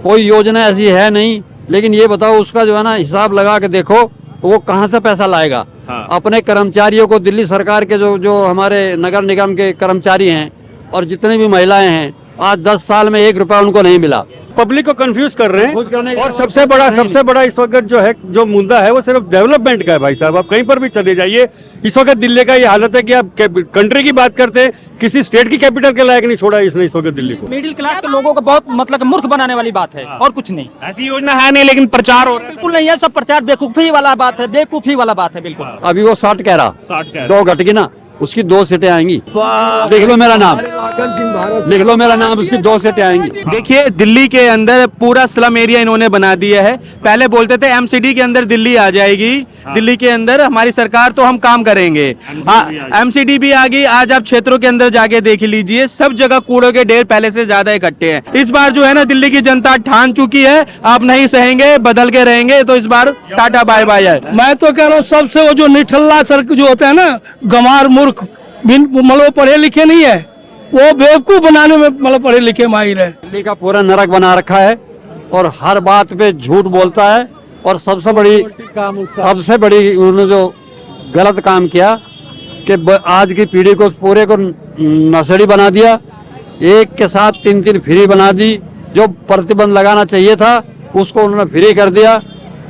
कोई योजना ऐसी है नहीं, लेकिन ये बताओ उसका जो है ना हिसाब लगा के देखो वो कहाँ से पैसा लाएगा। हाँ। अपने कर्मचारियों को, दिल्ली सरकार के जो हमारे नगर निगम के कर्मचारी हैं और जितनी भी महिलाएं हैं, आज 10 साल में 1 रुपया उनको नहीं मिला। पब्लिक को कंफ्यूज कर रहे कंफ्यूज करने हैं का और सबसे बड़ा इस वक्त जो है जो मुद्दा है वो सिर्फ डेवलपमेंट का है भाई साहब। आप कहीं पर भी चले जाइए, इस वक्त दिल्ली का ये हालत है कि आप कंट्री की बात करते हैं, किसी स्टेट की कैपिटल के लायक नहीं छोड़ा इसने इस वक्त दिल्ली को। मिडिल क्लास के लोगों को बहुत मतलब मूर्ख बनाने वाली बात है और कुछ नहीं। ऐसी योजना है नहीं, लेकिन प्रचार हो रहा है। बिल्कुल नहीं है, सब प्रचार बेवकूफी वाला बात है, बेवकूफी वाला बात है बिल्कुल। अभी वो 60 कह रहा, 60 कह रहा। 2 घट गई ना, उसकी 2 सीटें आएंगी। लिख लो मेरा नाम, लिख लो मेरा नाम, उसकी 2 सीटें आएंगी। देखिए, दिल्ली के अंदर पूरा स्लम एरिया इन्होंने बना दिया है। पहले बोलते थे एमसीडी के अंदर दिल्ली आ जाएगी, दिल्ली के अंदर हमारी सरकार तो हम काम करेंगे। एमसीडी भी आ गई। आज आप क्षेत्रों के अंदर जाके देख लीजिए, सब जगह कूड़ों के ढेर पहले से ज्यादा इकट्ठे हैं। इस बार जो है ना दिल्ली की जनता ठान चुकी है, आप नहीं सहेंगे, बदल के रहेंगे, तो इस बार टाटा बाय बाय है। मैं तो कह रहा हूँ सबसे वो जो निठल्ला सर जो होता है ना, गंवार मूर्ख, मतलब पढ़े लिखे नहीं है, वो बेवकूफ बनाने में मतलब पढ़े लिखे माहिर है। दिल्ली का पूरा नरक बना रखा है और हर बात पे झूठ बोलता है। और सबसे बड़ी उन्होंने जो गलत काम किया कि आज की पीढ़ी को, पूरे को नशेड़ी बना दिया। एक के साथ 3 फ्री बना दी। जो प्रतिबंध लगाना चाहिए था उसको उन्होंने फ्री कर दिया।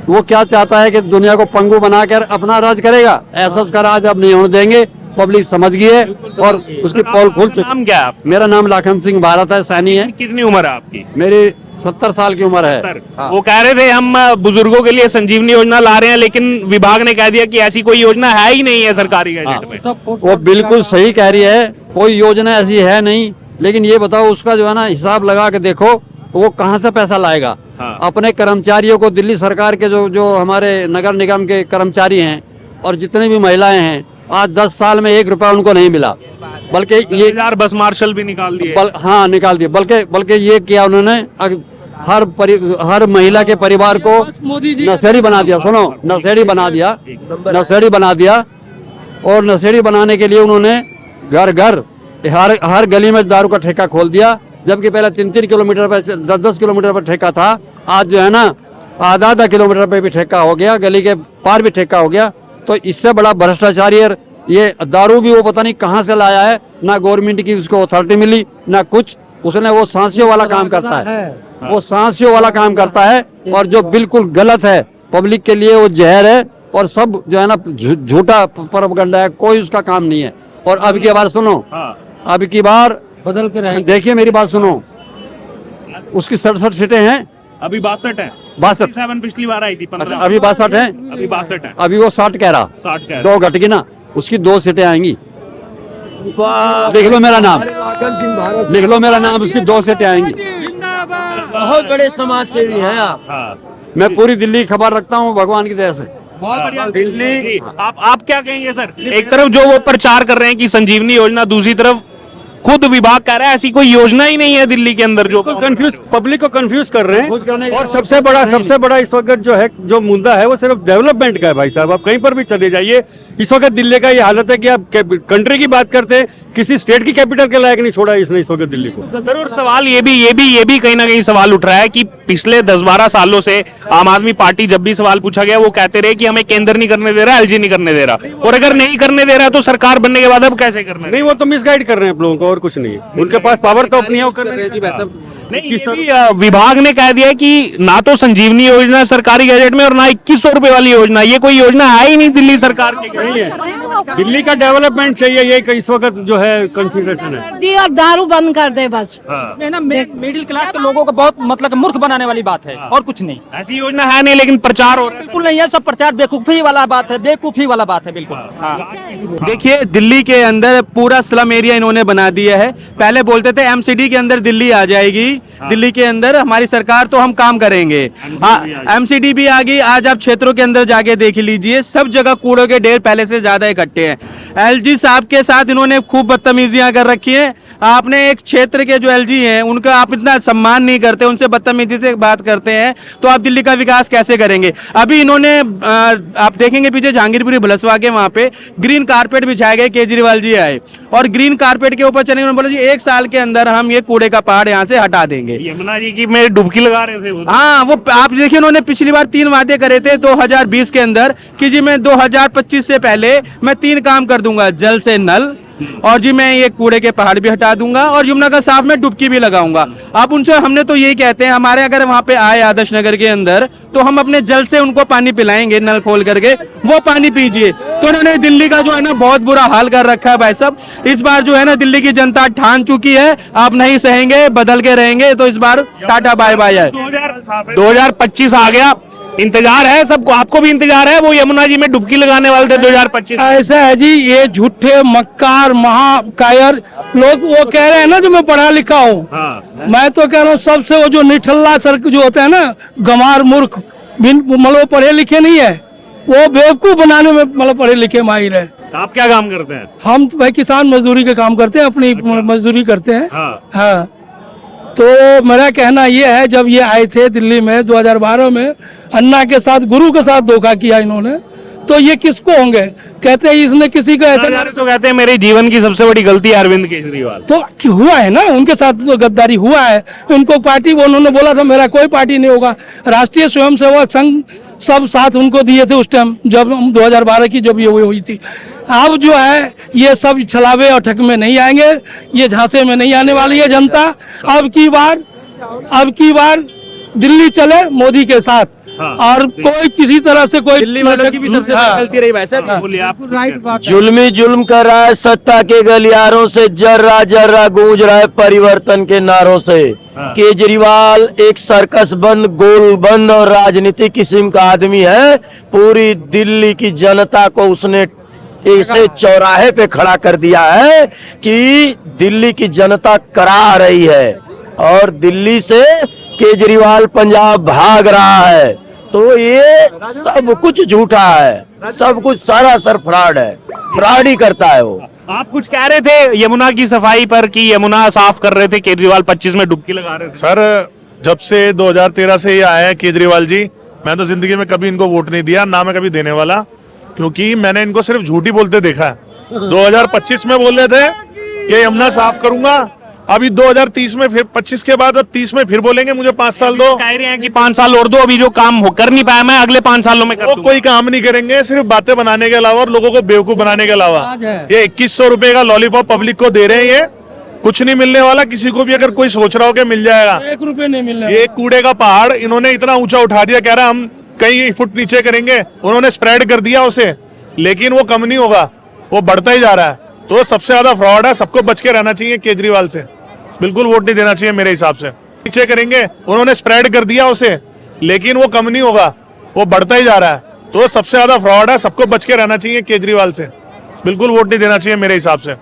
वो क्या चाहता है कि दुनिया को पंगु बनाकर अपना राज करेगा। ऐसा उसका राज अब नहीं होने देंगे। पब्लिक समझ गई है और उसकी पोल खुल चुकी। नाम क्या है आपका? मेरा नाम लाखन सिंह भारत है, सैनी है। कितनी उम्र है आपकी? मेरी 70 साल की उम्र है। हाँ। वो कह रहे थे हम बुजुर्गों के लिए संजीवनी योजना ला रहे हैं, लेकिन विभाग ने कह दिया कि ऐसी कोई योजना है ही नहीं है सरकारी गैजेट में। वो बिल्कुल सही कह रही है, कोई योजना ऐसी है नहीं, लेकिन ये बताओ उसका जो है ना हिसाब लगा के देखो वो कहाँ से पैसा लाएगा। हाँ। अपने कर्मचारियों को, दिल्ली सरकार के जो हमारे नगर निगम के कर्मचारी हैं और जितनी भी महिलाएं हैं, आज 10 साल में 1 रुपया उनको नहीं मिला। बल्कि ये 10,000 बस मार्शल भी निकाल दिए। हाँ निकाल दिए। बल्कि ये किया उन्होंने, हर महिला के परिवार को नशेड़ी बना दिया। सुनो, नशेड़ी बना दिया। और नशेड़ी बनाने के लिए उन्होंने घर घर, हर गली में दारू का ठेका खोल दिया। जबकि पहले 3-3 किलोमीटर पर, 10-10 किलोमीटर पर ठेका था, आज जो है ना आधा किलोमीटर पे भी ठेका हो गया, गली के पार भी ठेका हो गया। तो इससे बड़ा भ्रष्टाचारी ये दारू भी वो पता नहीं कहाँ से लाया है। ना गवर्नमेंट की उसको अथॉरिटी मिली ना कुछ। उसने वो सांसियों वाला काम करता है, वो सांसियों वाला काम करता है और जो बिल्कुल गलत है। पब्लिक के लिए वो जहर है और सब जो है ना झूठा प्रोपेगेंडा है, कोई उसका काम नहीं है। और अब की बार सुनो, अब की बार बदल के रहे। देखिए मेरी बात सुनो, उसकी 67 सीटें हैं। अभी 62 है। 62 पिछली बार आई थी। 15 अभी 62 है। अभी 62 है। अभी वो 60 कह रहा, 60 कह रहा। 2 घट गई ना, उसकी 2 सीटें आएंगी। लिख लो मेरा नाम, लिख लो मेरा नाम, उसकी 2 सीटें आएंगी। बहुत बड़े समाज सेवी हैं आप। हाँ। मैं पूरी दिल्ली की खबर रखता हूँ भगवान की दया से। बहुत बढ़िया। दिल्ली आप क्या कहेंगे सर? एक तरफ जो वो प्रचार कर रहे हैं कि संजीवनी योजना, दूसरी तरफ खुद विभाग कह रहा है ऐसी कोई योजना ही नहीं है दिल्ली के अंदर। जो कंफ्यूज, पब्लिक को कंफ्यूज कर रहे कंफ्यूज करने हैं का और सबसे बड़ा इस वक्त जो है जो मुद्दा है वो सिर्फ डेवलपमेंट का है भाई साहब। आप कहीं पर भी चले जाइए, इस वक्त दिल्ली का ये हालत है कि आप कंट्री की बात करते हैं, किसी स्टेट की कैपिटल के लायक नहीं छोड़ा इसने इस वक्त दिल्ली को। सर, और सवाल ये भी कहीं ना कहीं सवाल उठ रहा है कि पिछले 10-12 सालों से आम आदमी पार्टी, जब भी सवाल पूछा गया वो कहते रहे कि हमें केंद्र नहीं करने दे रहा, एलजी नहीं करने दे रहा। और अगर नहीं करने दे रहा तो सरकार बनने के बाद अब कैसे करना है? नहीं, वो तो मिसगाइड कर रहे हैं आप लोगों को, और कुछ नहीं है। उनके पास पावर तो अपनी है, वो कर रहे हैं। नहीं, ये भी, विभाग ने कह दिया कि ना तो संजीवनी योजना सरकारी गैजेट में और ना 2100 रुपए वाली योजना। ये कोई योजना है ही नहीं दिल्ली सरकार की। नहीं है, दिल्ली का डेवलपमेंट चाहिए, ये इस वक्त जो है कंसिडरेशन है। और दारू बंद कर दे बस। इसमें ना मिडिल क्लास के लोगों को बहुत मतलब मूर्ख बनाने वाली बात है और कुछ नहीं। ऐसी योजना है नहीं, लेकिन प्रचार हो रहा है। बिल्कुल नहीं है, सब प्रचार बेवकूफी वाला बात है, बेवकूफी वाला बात है बिल्कुल। हाँ। देखिए, दिल्ली के अंदर पूरा स्लम एरिया इन्होंने बना दिया है। पहले बोलते थे एमसीडी के अंदर दिल्ली आ जाएगी, दिल्ली के अंदर हमारी सरकार तो हम काम करेंगे। एमसीडी भी आ गई। आज आप क्षेत्रों के अंदर जाके देख लीजिए, सब जगह कूड़ों के ढेर पहले से ज्यादा इकट्ठे हैं। एलजी साहब के साथ इन्होंने खूब बदतमीजियां कर रखी हैं। आपने एक क्षेत्र के जो एलजी हैं उनका आप इतना सम्मान नहीं करते, उनसे बदतमीजी से बात करते हैं, तो आप दिल्ली का विकास कैसे करेंगे? अभी इन्होंने आप देखेंगे पीछे जहांगीरपुरी भलसवा के वहाँ पे ग्रीन कारपेट बिछाए गए, केजरीवाल जी आए और ग्रीन कारपेट के ऊपर चले, उन्होंने बोला जी 1 साल के अंदर हम ये कूड़े का पहाड़ यहाँ से हटा देंगे। यमुना जी की में डुबकी लगा रहे थे वो। हाँ, वो आप देखिए उन्होंने पिछली बार 3 वादे करे थे 2020 के अंदर कि जी मैं 2025 से पहले मैं 3 काम कर दूंगा, जल से नल, और जी मैं ये कूड़े के पहाड़ भी हटा दूंगा और यमुना का साफ में डुबकी भी लगाऊंगा। अब उनसे हमने तो यही कहते हैं, हमारे अगर वहाँ पे आए आदर्श नगर के अंदर तो हम अपने जल से उनको पानी पिलाएंगे, नल खोल करके वो पानी पीजिए। तो उन्होंने दिल्ली का जो है ना बहुत बुरा हाल कर रखा है भाई साहब। इस बार जो है ना दिल्ली की जनता ठान चुकी है, आप नहीं सहेंगे, बदल के रहेंगे, तो इस बार टाटा बाय बाय है। 2025 आ गया, इंतजार है सबको, आपको भी इंतजार है? वो यमुना जी में डुबकी लगाने वाले थे 2025। ऐसा है जी, ये झूठे मक्कार महाकायर लोग वो कह रहे हैं ना जो मैं पढ़ा लिखा हूँ। हाँ। मैं तो कह रहा हूँ सबसे वो जो निठल्ला सर जो होते हैं ना, गंवार मूर्ख, मतलब पढ़े लिखे नहीं है, वो बेवकूफ बनाने में मतलब पढ़े लिखे माहिर है। आप क्या काम करते हैं? हम तो भाई किसान मजदूरी का काम करते हैं, अपनी मजदूरी करते हैं। हाँ, तो मेरा कहना ये है, जब ये आए थे दिल्ली में 2012 में, अन्ना के साथ गुरु के साथ धोखा किया इन्होंने, तो ये किसको होंगे? कहते हैं इसने किसी को ऐसा, तो कहते हैं मेरे जीवन की सबसे बड़ी गलती है अरविंद केजरीवाल। तो हुआ है ना, उनके साथ तो गद्दारी हुआ है। उनको पार्टी, वो उन्होंने बोला था मेरा कोई पार्टी नहीं होगा, राष्ट्रीय स्वयंसेवक संघ सब साथ उनको दिए थे उस टाइम जब 2012 की जब ये हुई थी। अब जो है ये सब छलावे और ठग में नहीं आएंगे, ये झांसे में नहीं आने वाली है जनता। अब की बार दिल्ली चले मोदी के साथ। और कोई किसी तरह से कोई दिल्ली वालों की भी सबसे बड़ी गलती रही भाई साहब। राइट बात। जुल्मी जुल्म कर रहा है सत्ता के गलियारों से, जर्रा जर्रा गूंज रहा है परिवर्तन के नारों से। केजरीवाल एक सर्कस बंद, गोल बंद और राजनीतिक किस्म का आदमी है। पूरी दिल्ली की जनता को उसने ऐसे चौराहे पे खड़ा कर दिया है कि दिल्ली की जनता करा रही है और दिल्ली से केजरीवाल पंजाब भाग रहा है। तो ये सब कुछ झूठा है, सब कुछ सारा सर फ्रॉड है, फ्रॉड ही करता है वो। आप कुछ कह रहे थे यमुना की सफाई पर कि यमुना साफ कर रहे थे, केजरीवाल 25 में डुबकी लगा रहे थे। सर जब से 2013 से ये आए हैं केजरीवाल जी, मैं तो जिंदगी में कभी इनको वोट नहीं दिया, ना मैं कभी देने वाला, क्योंकि मैंने इनको सिर्फ झूठी बोलते देखा है। 2025 में बोल रहे थे कि यमुना साफ करूंगा, अभी 2030 में फिर 25 के बाद अब 30 में फिर बोलेंगे मुझे 5 साल दो। कह रहे हैं कि 5 साल और दो, अभी जो काम कर नहीं पाया मैं अगले 5 सालों में कर दूंगा। कोई काम नहीं करेंगे, सिर्फ बातें बनाने के अलावा और लोगों को बेवकूफ बनाने के अलावा। ये 2100 रुपए का लॉलीपॉप पब्लिक को दे रहे हैं, ये कुछ नहीं मिलने वाला किसी को भी। अगर कोई सोच रहा हो कि मिल जाएगा, 1 रुपए नहीं मिलने। ये कूड़े का पहाड़ इन्होंने इतना ऊंचा उठा दिया, कह रहा हम कई फुट नीचे करेंगे, उन्होंने स्प्रेड कर दिया उसे, लेकिन वो कम नहीं होगा, वो बढ़ता ही जा रहा है। तो सबसे ज्यादा फ्रॉड है, सबको बच के रहना चाहिए केजरीवाल से, बिल्कुल वोट नहीं देना चाहिए मेरे हिसाब से। नीचे करेंगे, उन्होंने स्प्रेड कर दिया उसे, लेकिन वो कम नहीं होगा, वो बढ़ता ही जा रहा है। तो सबसे ज्यादा फ्रॉड है, सबको बच के रहना चाहिए केजरीवाल से, बिल्कुल वोट नहीं देना चाहिए मेरे हिसाब से।